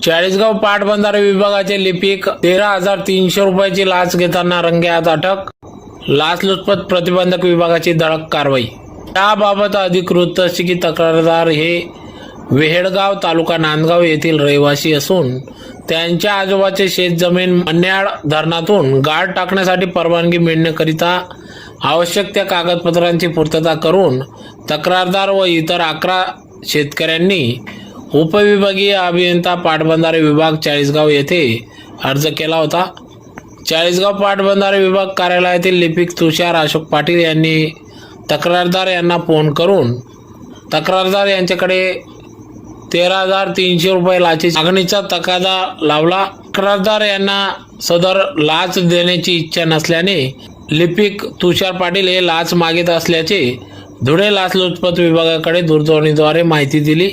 चाळीसगाव पाटबंधारे विभागाचे लिपिक 13,300 रुपयाची लाच घेताना रंगेहात अटक. लाचलुचपत प्रतिबंधक विभागाची धडक कारवाई. याबाबत अधिक वृत्त असे की तक्रारदार हे वेहेडगाव तालुका नांदगाव येथील रहिवासी असून त्यांच्या आजोबाचे शेतजमीन मन्याड धरणातून गाळ टाकण्यासाठी परवानगी मिळण्याकरिता आवश्यक त्या कागदपत्रांची पूर्तता करून तक्रारदार व इतर 11 शेतकऱ्यांनी उपविभागीय अभियंता पाटबंधारे विभाग चाळीसगाव येथे अर्ज केला होता. चाळीसगाव पाटबंधारे विभाग कार्यालयातील लिपिक तुषार अशोक पाटील यांनी तक्रारदार यांना फोन करून तक्रारदार यांच्याकडे 13,300 रुपये लाचेची मागणीचा तगादा लावला. तक्रारदार यांना सदर लाच देण्याची इच्छा नसल्याने लिपिक तुषार पाटील हे लाच मागित असल्याचे धुळे लाचलुचपत विभागाकडे दूरध्वनीद्वारे माहिती दिली.